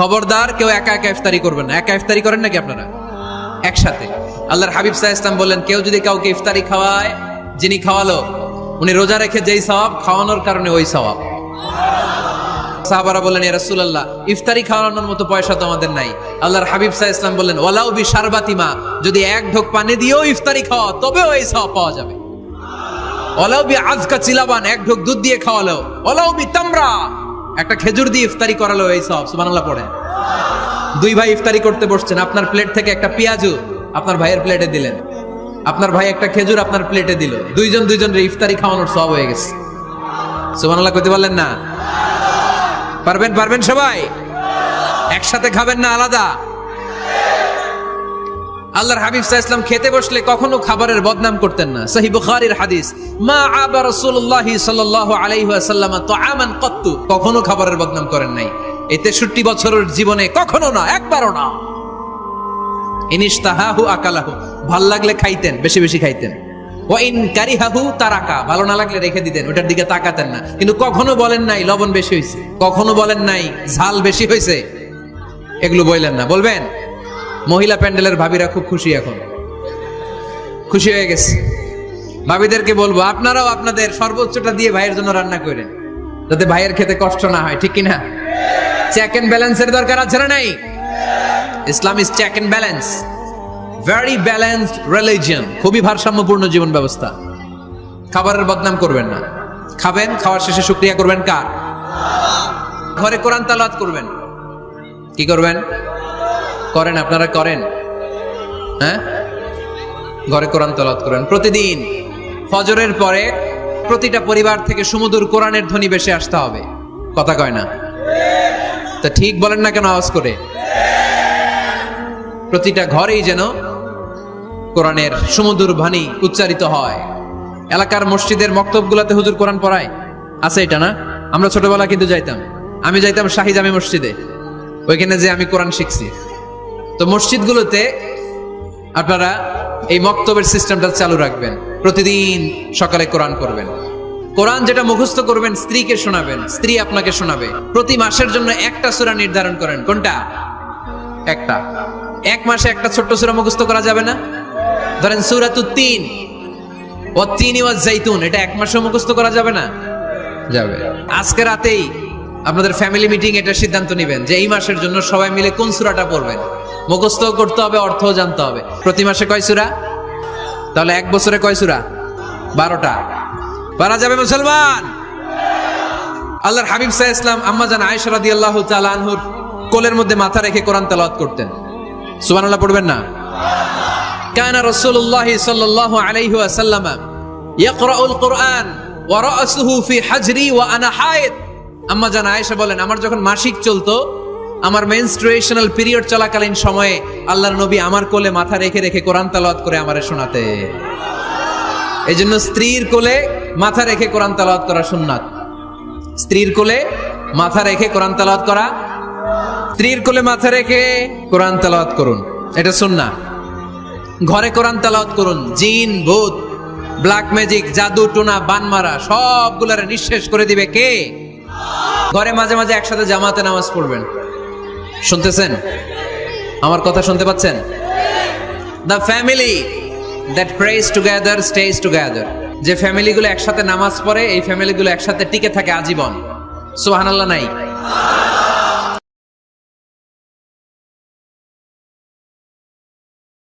খবরদার কেউ একা একা ইফতারি করবেন না। একা ইফতারি করেন নাকি আপনারা? একসাথে। আল্লাহর হাবিব সাল্লাল্লাহু আলাইহি ওয়াসাল্লাম বললেন, কেউ যদি কাউকে ইফতারি খাওয়ায়, যিনি খাওয়ালো উনি রোজা রেখে যেই সওয়াব, খাওয়ানোর কারণে ওই সওয়াব। সাহাবারা বললেন, ইয়া রাসূলুল্লাহ, ইফতারি খাওয়ানোর মতো পয়সা তো আমাদের নাই। আল্লাহর হাবিব সাল্লাল্লাহু আলাইহি ওয়াসাল্লাম বললেন, ওয়ালাউ বি শারবাতিমা, যদি এক ঢোক পানি দিয়েও ইফতারি খাওয়া তবেও এই সওয়াব পাওয়া যাবে। ওয়ালাউ বি আযকা চিলাবান, এক ঢোক দুধ দিয়ে খাওয়ালো। ওয়ালাউ বি তামরা, একটা খেজুর দিয়ে ইফতারি করালো এই সওয়াব। সুবহানাল্লাহ পড়েন। দুই ভাই ইফতারি করতে বসছেন, আপনার প্লেট থেকে একটা পেঁয়াজু আপনার ভাইয়ের প্লেটে দিলেন, আপনার ভাই একটা খেজুর আপনার প্লেটে দিল, দুইজনের ইফতারি খাওয়ানোর সওয়াব হয়ে গেছে। সুবহানাল্লাহ কইতে পারলেন না? পারবেন সবাই? একসাথে খাবেন না আলাদা? আল্লাহর হাবিব সাল্লাল্লাহু আলাইহি ওয়াসাল্লাম খেতে বসলে কখনো খাবারের বদনাম করতেন না। সহিহ বুখারীর হাদিস, মা আবা রাসূলুল্লাহ সাল্লাল্লাহু আলাইহি ওয়াসাল্লাম তাআমান কত্তু, কখনো খাবারের বদনাম করেন নাই। এই 63 বছরের জীবনে কখনো না, একবারও না। ইনিশতাহাহু আকালাহু, ভাল লাগলে খাইতেন, বেশি বেশি খাইতেন। ওয়া ইন কারিহাহু তারাকা, ভালো না লাগলে রেখে দিতেন, ওটার দিকে তাকাতেন না। কিন্তু কখনো বলেন নাই লবণ বেশি হয়েছে, কখনো বলেন নাই ঝাল বেশি হয়েছে, এগুলো বললেন না। বলবেন? মহিলা প্যান্ডেলের ভাবিরা খুব খুশি, এখন খুশি হয়ে গেছে। ভাবিদেরকে বলবো, আপনারাও আপনাদের সর্বোচ্চটা দিয়ে ভাইয়ের জন্য রান্না করেন, যাতে ভাইয়ের খেতে কষ্ট না হয়, ঠিক কিনা? চেক এন্ড ব্যালেন্সের দরকার আছে না নাই? Islam is check and balance, very balanced religion, খুবই ভারসাম্যপূর্ণ জীবন ব্যবস্থা। খাবারের বদনাম করবেন না। খাবেন, খাওয়ার শেষে শুকরিয়া করবেন কার? ঘরে কোরআন তেলাওয়াত করবেন। কি করবেন? করেন, আপনারা করেন? হ্যাঁ, ঘরে কোরআন তেলাওয়াত করেন প্রতিদিন। ফজরের পরে প্রতিটা পরিবার থেকে সুমধুর কোরআনের ধ্বনি ভেসে আসতে হবে। কথা কয় না? তা ঠিক বলেন না কেন আওয়াজ করে? প্রতিটা ঘরেই যেন কোরআনের সুমধুর বাণী উচ্চারিত হয়। এলাকার মসজিদের মক্তবগুলোতে হুজুর কোরআন পড়ায়, আছে এটা না? আমরা ছোটবেলা কিন্তু যাইতাম, আমি যাইতাম শাহী জামে মসজিদে, ওইখানে যে আমি কোরআন শিখছি। তো মসজিদগুলোতে আপনারা এই মক্তবের সিস্টেমটা চালু রাখবেন, প্রতিদিন সকালে কোরআন করবেন। কোরআন যেটা মুখস্থ করবেন স্ত্রীকে শোনাবেন, স্ত্রী আপনাকে শোনাবে। প্রতি মাসের জন্য একটা সূরা নির্ধারণ করেন। কোনটা? একটা। এক মাসে একটা ছোট্ট সূরা মুখস্থ করা যাবে না? ধরেন সূরাতুত তিন, ওয়াত তিনি ওয়াজ জাইতুন, এটা এক মাসে মুখস্থ করা যাবে না? যাবে। আজকে রাতেই আপনাদের ফ্যামিলি মিটিং এটা সিদ্ধান্ত নেবেন যে এই মাসের জন্য সবাই মিলে কোন সূরাটা পড়বেন। মুখস্থ করতে হবে, অর্থও জানতে হবে। প্রতি মাসে কয় সূরা? তাহলে এক বছরে কয় সূরা? 12টা। পারা যাবে মুসলমান? আল্লাহর হাবিব সাল্লাল্লাহু আলাইহি ওয়াসাল্লাম আম্মা জান আয়েশা রাদিয়াল্লাহু তাআলা আনহুর কোলের মধ্যে মাথা রেখে কোরআন তেলাওয়াত করতেন। সুবহানাল্লাহ পড়বেন না? কানা রাসূলুল্লাহ সাল্লাল্লাহু আলাইহি ওয়াসাল্লাম ইয়াকরাউল কুরআন ওয়া রাসুহু ফি হাজরি ওয়া আনা হায়েদ। আম্মা জান আয়েশা বলেন, আমার যখন মাসিক চলতো, আমার মেনস্ট্রুয়েশনাল পিরিয়ড চলাকালীন সময়ে আল্লাহর নবী আমার কোলে মাথা রেখে রেখে কোরআন তেলাওয়াত করে আমারে শোনাতে। এজন্য স্ত্রীর কোলে মাথা রেখে কোরআন তেলাওয়াত করা সুন্নাত। স্ত্রীর কোলে মাথা রেখে কোরআন তেলাওয়াত করা, স্ত্রীর কোলে মাথা রেখে কোরআন তেলাওয়াত করুন, এটা সুন্নাহ। ঘরে কোরআন তেলাওয়াত করুন। জিন, ভূত, ব্ল্যাক ম্যাজিক, জাদু টোনা, বানমারা সবগুলারে নিঃশেষ করে দিবে কে? ঘরে মাঝে মাঝে একসাথে জামাতে নামাজ পড়বেন। শুনতেছেন? আমার কথা শুনতে পাচ্ছেন? The family that prays together stays together, যে ফ্যামিলিগুলো একসাথে নামাজ পড়ে এই ফ্যামিলিগুলো একসাথে টিকে থাকে আজীবন। সুবহানাল্লাহ নাই?